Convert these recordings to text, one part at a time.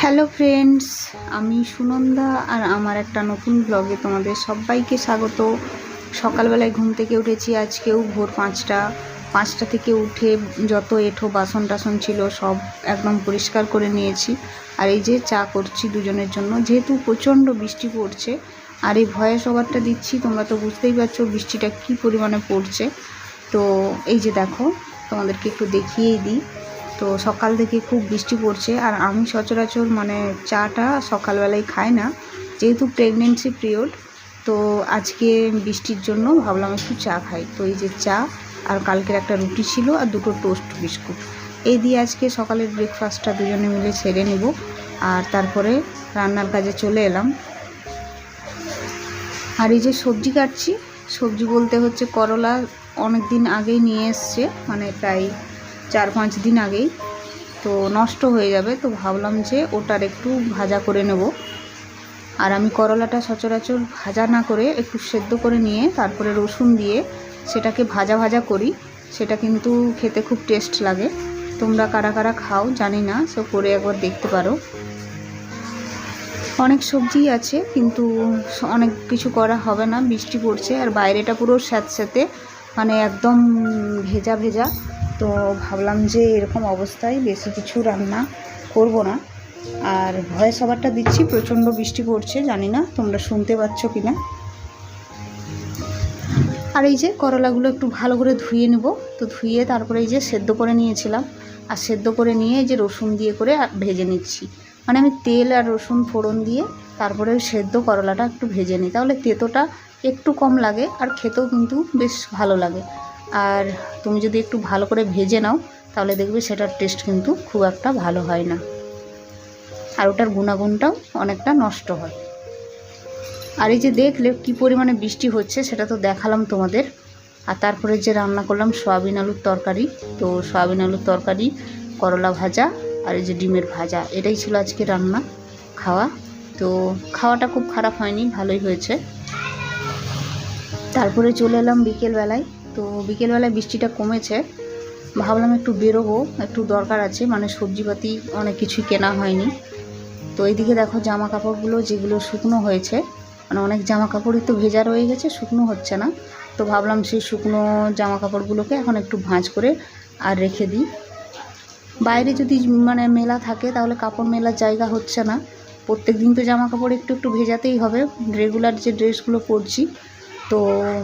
Hello friends, আমি সুনন্দা আর আমার একটা নতুন ব্লগে তোমাদের সবাইকে স্বাগত। সকালবেলায় ঘুম থেকে উঠেছি, আজকেও ভোর 5টা থেকে উঠে যত এঁঠো বাসন টাসন ছিল সব একদম পরিষ্কার করে নিয়েছি। আর এই যে চা করছি দুজনের জন্য, যেহেতু প্রচণ্ড বৃষ্টি পড়ছে। আর এই ভয়েস ওভারটা দিচ্ছি, তোমরা তো বুঝতেই পারছো বৃষ্টিটা কী পরিমাণে পড়ছে। তো এই যে দেখো, তোমাদেরকে একটু দেখিয়েই দিই। তো সকাল থেকে খুব বৃষ্টি পড়ছে, আর আমি সচরাচর চাটা সকালবেলায় খাই না, যেহেতু প্রেগনেন্সি পিরিয়ড। তো আজকে বৃষ্টির জন্য ভাবলাম একটু চা খাই। তো এই যে চা, আর কালকের একটা রুটি ছিল, আর দুটো টোস্ট বিস্কুট, এই দিয়ে আজকে সকালের ব্রেকফাস্টটা দুজনে মিলে সেরে নেব। আর তারপরে রান্নার কাজে চলে এলাম। আর এই যে সবজি কাটছি, সবজি বলতে হচ্ছে করলা, অনেক দিন আগেই নিয়ে এসছে, প্রায় 4-5 দিন আগেই। তো নষ্ট হয়ে যাবে, তো ভাবলাম যে ওটার একটু ভাজা করে নেব। আর আমি করলাটা সচরাচর ভাজা না করে একটু সেদ্ধ করে নিয়ে তারপরে রসুন দিয়ে সেটাকে ভাজা ভাজা করি, সেটা কিন্তু খেতে খুব টেস্ট লাগে। তোমরা কারা কারা খাও জানি না, সে করে একবার দেখতে পারো। অনেক সবজি আছে, কিন্তু অনেক কিছু করা হবে না, বৃষ্টি পড়ছে আর বাইরেটা পুরো স্যাঁতস্যাঁতে, একদম ভেজা ভেজা। তো ভাবলাম যে এরকম অবস্থায় বেশি কিছু রান্না করব না। আর ভয়েস ওভারটা দিচ্ছি, প্রচণ্ড বৃষ্টি পড়ছে, জানি না তোমরা শুনতে পাচ্ছ কি না। আর এই যে করলাগুলো একটু ভালো করে ধুয়ে নেব। তো ধুয়ে তারপরে এই যে সেদ্ধ করে নিয়েছিলাম, আর সেদ্ধ করে নিয়ে এই যে রসুন দিয়ে করে ভেজে নিচ্ছি। আমি তেল আর রসুন ফোড়ন দিয়ে তারপরে সেদ্ধ করলাটা একটু ভেজে নিই, তাহলে তেতোটা একটু কম লাগে আর খেতেও কিন্তু বেশ ভালো লাগে। আর তুমি যদি একটু ভালো করে ভেজে নাও তাহলে দেখবে সেটার টেস্ট কিন্তু খুব একটা ভালো হয় না, আর ওটার গুণাগুণটাও অনেকটা নষ্ট হয়। আর এই যে দেখলে কী পরিমাণে বৃষ্টি হচ্ছে সেটা তো দেখালাম তোমাদের। আর তারপরে যে রান্না করলাম সয়াবিন আলুর তরকারি। তো সয়াবিন আলুর তরকারি, করলা ভাজা, আর এই যে ডিমের ভাজা, এটাই ছিল আজকে রান্না খাওয়া। তো খাওয়াটা খুব খারাপ হয়নি, ভালোই হয়েছে। তারপরে চলে এলাম বিকেলবেলায়। তো বিকেলবেলায় বৃষ্টিটা কমেছে, ভাবলাম একটু বেরোবো, একটু দরকার আছে, সবজিপাতি অনেক কিছুই কেনা হয়নি। তো এইদিকে দেখো জামা কাপড়গুলো যেগুলো শুকনো হয়েছে, অনেক জামা কাপড়ই তো ভেজা রয়ে গেছে, শুকনো হচ্ছে না। তো ভাবলাম সেই শুকনো জামা কাপড়গুলোকে এখন একটু ভাঁজ করে আর রেখে দিই। বাইরে যদি মেলা থাকে তাহলে কাপড় মেলার জায়গা হচ্ছে না, প্রত্যেক দিন তো জামা কাপড় একটু একটু ভেজাতেই হবে, রেগুলার যে ড্রেসগুলো পরছি। তো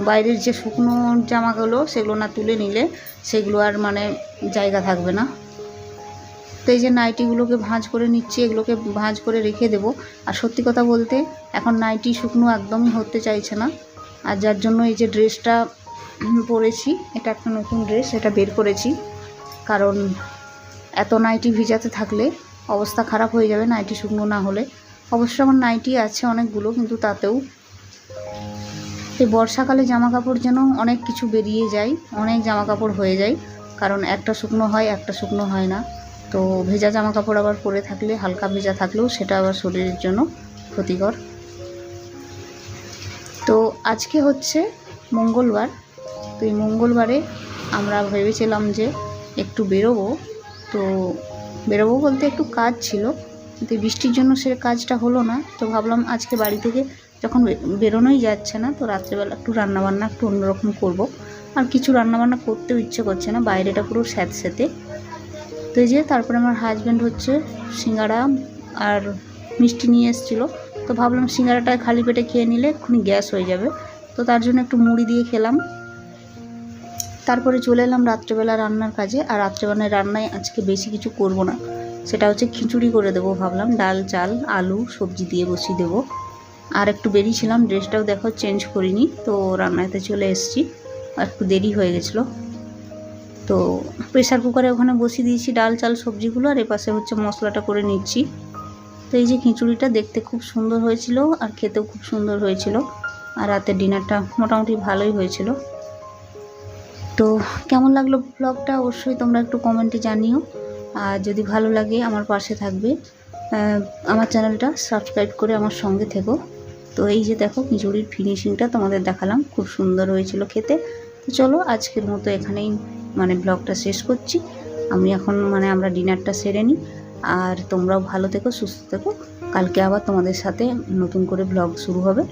বাইরের যে শুকনো জামাগুলো সেগুলো না তুলে নিলে সেগুলো আর জায়গা থাকবে না। তো এই যে নাইটিগুলোকে ভাঁজ করে নিচ্ছি, এগুলোকে ভাঁজ করে রেখে দেব। আর সত্যি কথা বলতে এখন নাইটি শুকনো একদমই হতে চাইছে না, আর যার জন্য এই যে ড্রেসটা পরেছি, এটা একটা নতুন ড্রেস, এটা বের করেছি। কারণ এত নাইটি ভিজাতে থাকলে অবস্থা খারাপ হয়ে যাবে নাইটি শুকনো না হলে। অবশ্য আমার নাইটি আছে অনেকগুলো, কিন্তু তাতেও এই বর্ষাকালে জামা কাপড় যেন অনেক কিছু বেরিয়ে যায়, অনেক জামা কাপড় হয়ে যায়, কারণ একটা শুকনো হয় একটা শুকনো হয় না। তো ভেজা জামা কাপড় আবার পরে থাকলে, হালকা ভেজা থাকলেও সেটা আবার শরীরের জন্য ক্ষতিকর। তো আজকে হচ্ছে মঙ্গলবার। তো এই মঙ্গলবারে আমরা ভেবেছিলাম যে একটু বেরোবো। তো বেরোবো বলতে একটু কাজ ছিল, কিন্তু বৃষ্টির জন্য সে কাজটা হলো না। তো ভাবলাম আজকে বাড়ি থেকে যখন বেরোনোই যাচ্ছে না, তো রাত্রেবেলা একটু রান্নাবান্না একটু অন্যরকম করব। আর কিছু রান্নাবান্না করতেও ইচ্ছে করছে না, বাইরেটা পুরো স্যাঁতস্যাঁতে। তো এই যে তারপরে আমার হাজব্যান্ড হচ্ছে সিঙ্গাড়া আর মিষ্টি নিয়ে এসেছিলো। তো ভাবলাম সিঙ্গাড়াটা খালি পেটে খেয়ে নিলে এক্ষুনি গ্যাস হয়ে যাবে, তো তার জন্য একটু মুড়ি দিয়ে খেলাম। তারপরে চলে এলাম রাত্রেবেলা রান্নার কাজে। আর রাত্রেবেলায় রান্নায় আজকে বেশি কিছু করব না, সেটা হচ্ছে খিচুড়ি করে দেবো ভাবলাম, ডাল চাল আলু সবজি দিয়ে বসিয়ে দেবো। আর একটু বেরিয়েছিলাম, ড্রেসটাও দেখো চেঞ্জ করিনি, তো রান্নাতে চলে এসেছি, একটু দেরি হয়ে গেছিলো। তো প্রেসার কুকারে ওখানে বসিয়ে দিয়েছি ডাল চাল সবজিগুলো, আর এপাশে হচ্ছে মশলাটা করে নিচ্ছি। তো এই যে খিচুড়িটা দেখতে খুব সুন্দর হয়েছিল, আর খেতেও খুব সুন্দর হয়েছিল। আর রাতের ডিনারটা মোটামুটি ভালোই হয়েছিল। তো কেমন লাগলো ব্লগটা অবশ্যই তোমরা একটু কমেন্টে জানিও। আর যদি ভালো লাগে আমার পাশে থাকবে, আমার চ্যানেলটা সাবস্ক্রাইব করে আমার সঙ্গে থেকো। তো এই যে দেখো খিচুড়ির ফিনিশিংটা তোমাদের দেখালাম, খুব সুন্দর হয়েছিল খেতে। তো চলো আজকের মতো এখানেই ব্লগটা শেষ করছি। আমি এখন আমরা ডিনারটা সেরে নিই, আর তোমরাও ভালো থেকো, সুস্থ থেকো। কালকে আবার তোমাদের সাথে নতুন করে ব্লগ শুরু হবে।